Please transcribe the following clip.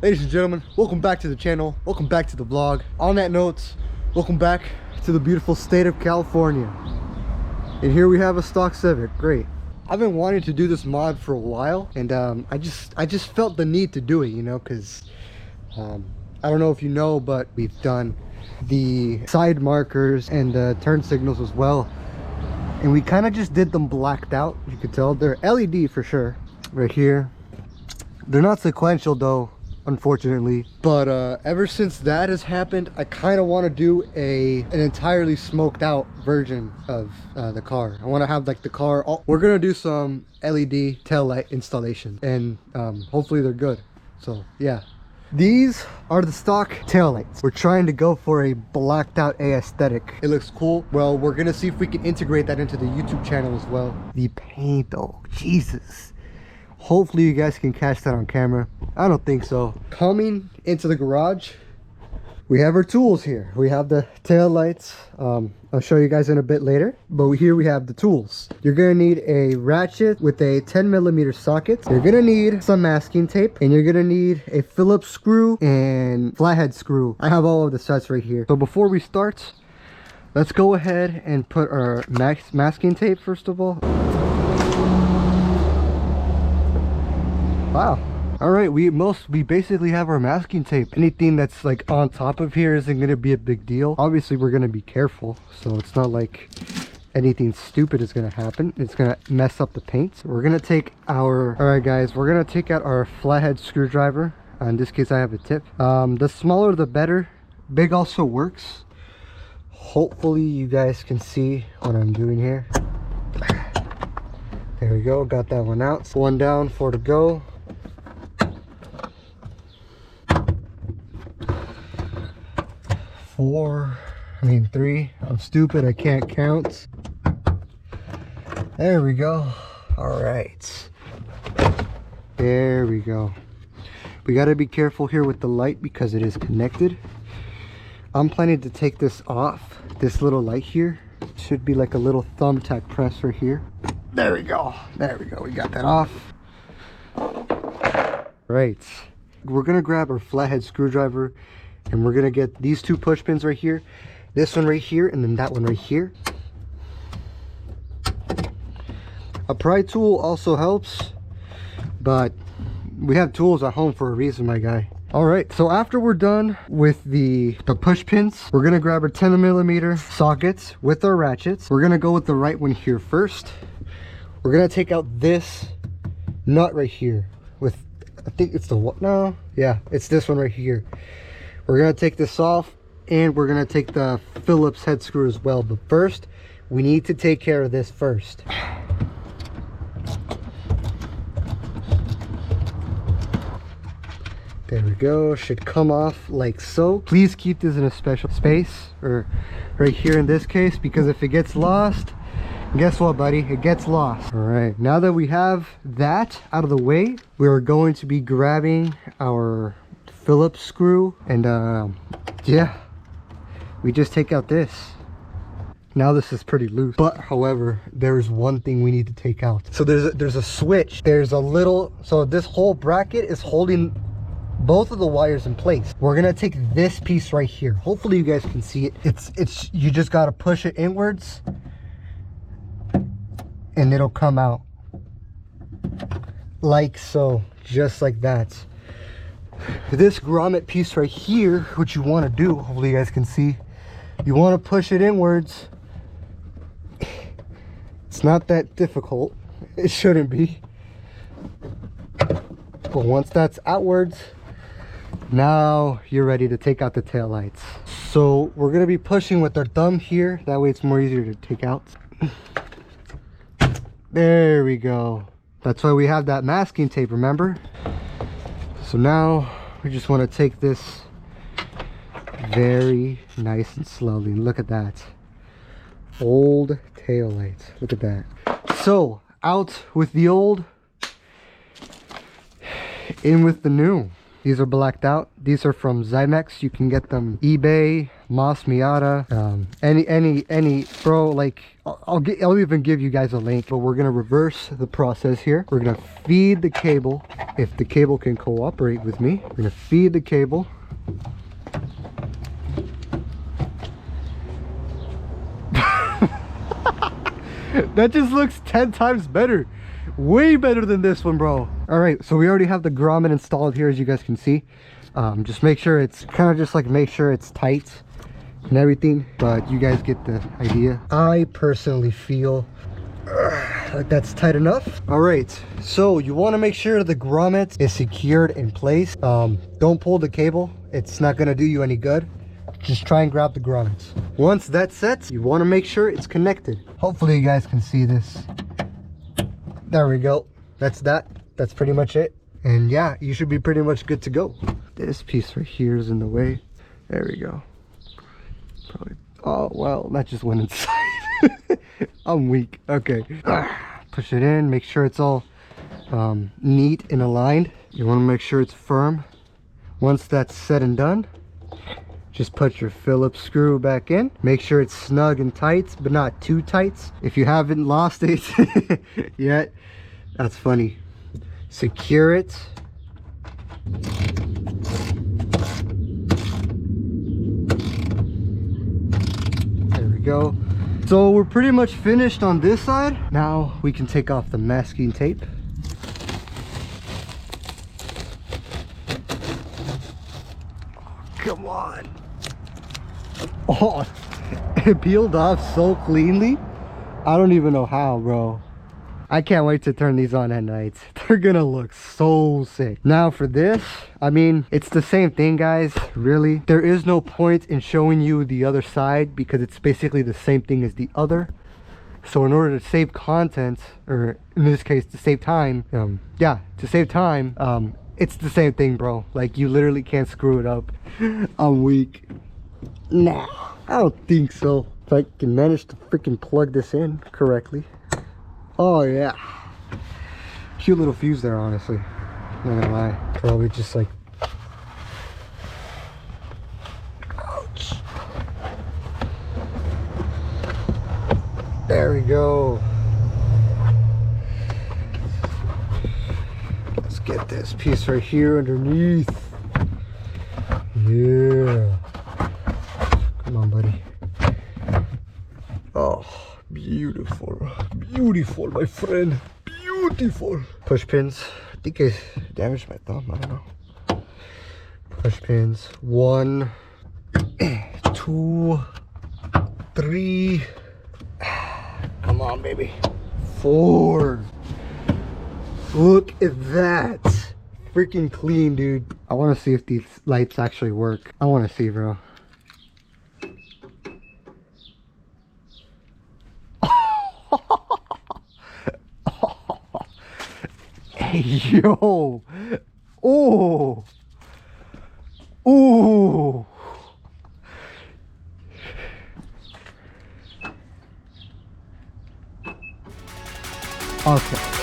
Ladies and gentlemen, welcome back to the channel. Welcome back to the vlog. On that note, welcome back to the beautiful state of California. And here we have a stock Civic. Great. I've been wanting to do this mod for a while, and I just felt the need to do it, you know, because I don't know if you know, but we've done the side markers and the turn signals as well, and we kind of just did them blacked out. You could tell they're LED for sure right here. They're not sequential though, unfortunately, but ever since that has happened, I kind of want to do an entirely smoked out version of the car. I want to have like the car we're gonna do some LED tail light installation, and hopefully they're good. So yeah, these are the stock tail lights. We're trying to go for a blacked out aesthetic. It looks cool. Well, we're gonna see if we can integrate that into the YouTube channel as well. The paint though, Jesus, hopefully you guys can catch that on camera. I don't think so. Coming into the garage, we have our tools here. We have the tail lights. I'll show you guys in a bit later, but here we have the tools. You're gonna need a ratchet with a 10mm socket. You're gonna need some masking tape, and you're gonna need a Phillips screw and flathead screw. I have all of the sets right here. So before we start, let's go ahead and put our masking tape first of all. Wow. All right, we basically have our masking tape. Anything that's like on top of here isn't gonna be a big deal. Obviously we're gonna be careful, so it's not like anything stupid is gonna happen. It's gonna mess up the paint. We're gonna take our, all right guys, we're gonna take out our flathead screwdriver. In this case I have a tip. The smaller the better. Big also works. Hopefully you guys can see what I'm doing here. There we go, got that one out. One down, 4 to go. Three. I'm stupid, I can't count. There we go. All right, there we go. We got to be careful here with the light because it is connected. I'm planning to take this off. This little light here should be like a little thumbtack press right here. There we go, there we go. We got that off. Right, we're gonna grab our flathead screwdriver, and we're gonna get these two push pins right here, this one right here, and then that one right here. A pry tool also helps, but we have tools at home for a reason, my guy. All right, so after we're done with the push pins, we're gonna grab our 10mm sockets with our ratchets. We're gonna go with the right one here first. We're gonna take out this nut right here with, I think it's the what? No, yeah, it's this one right here. We're gonna take this off, and we're gonna take the Phillips head screw as well. But first, we need to take care of this first. There we go, should come off like so. Please keep this in a special space, or right here in this case, because if it gets lost, guess what, buddy? It gets lost. All right, now that we have that out of the way, we are going to be grabbing our Phillips screw, and yeah, we just take out this. Now this is pretty loose, but however, there's one thing we need to take out. So there's a switch. There's a little, so this whole bracket is holding both of the wires in place. We're gonna take this piece right here. Hopefully you guys can see it. It's you just gotta push it inwards, and it'll come out like so, just like that. This grommet piece right here, what you want to do, hopefully you guys can see, you want to push it inwards. It's not that difficult, it shouldn't be, but once that's outwards, now you're ready to take out the tail lights. So we're going to be pushing with our thumb here, that way it's more easier to take out. There we go. That's why we have that masking tape, remember? So now we just want to take this very nice and slowly. Look at that. Old tail lights. Look at that. So out with the old, in with the new. These are blacked out. These are from Zymmex. You can get them eBay, Miata, any bro. Like I'll even give you guys a link. But we're gonna reverse the process here. We're gonna feed the cable. If the cable can cooperate with me, we're gonna feed the cable. That just looks 10 times better. Way better than this one, bro. All right, so we already have the grommet installed here, as you guys can see. Just make sure it's kind of just like make sure it's tight and everything, but you guys get the idea. I personally feel like that's tight enough. All right, so you want to make sure the grommet is secured in place. Don't pull the cable. It's not going to do you any good. Just try and grab the grommets. Once that's set, you want to make sure it's connected. Hopefully you guys can see this. There we go. That's pretty much it. And yeah, you should be pretty much good to go. This piece right here is in the way. There we go. Probably. Oh well, that just went inside. I'm weak. Okay. Push it in. Make sure it's all neat and aligned. You want to make sure it's firm. Once that's said and done, just put your Phillips screw back in. Make sure it's snug and tight, but not too tight. If you haven't lost it yet, that's funny. Secure it. There we go. So we're pretty much finished on this side. Now we can take off the masking tape. Come on. Oh, it peeled off so cleanly. I don't even know how, bro. I can't wait to turn these on at night. They're gonna look so sick. Now for this, I mean, it's the same thing, guys, really. There is no point in showing you the other side because it's basically the same thing as the other. So in order to save content, or in this case, to save time, it's the same thing, bro. Like, you literally can't screw it up. I'm weak. Nah, I don't think so. If I can manage to freaking plug this in correctly. Oh yeah, cute little fuse there, honestly. Not gonna lie. Probably just like, ouch. There we go. Let's get this piece right here underneath. Yeah. Come on, buddy. Oh, beautiful. Beautiful, my friend. Beautiful. Push pins. I think I damaged my thumb. I don't know. Push pins. 1, 2, 3. Come on, baby. 4. Look at that. Freaking clean, dude. I want to see if these lights actually work. I want to see, bro. Hey, yo. Oh. Oh. Okay.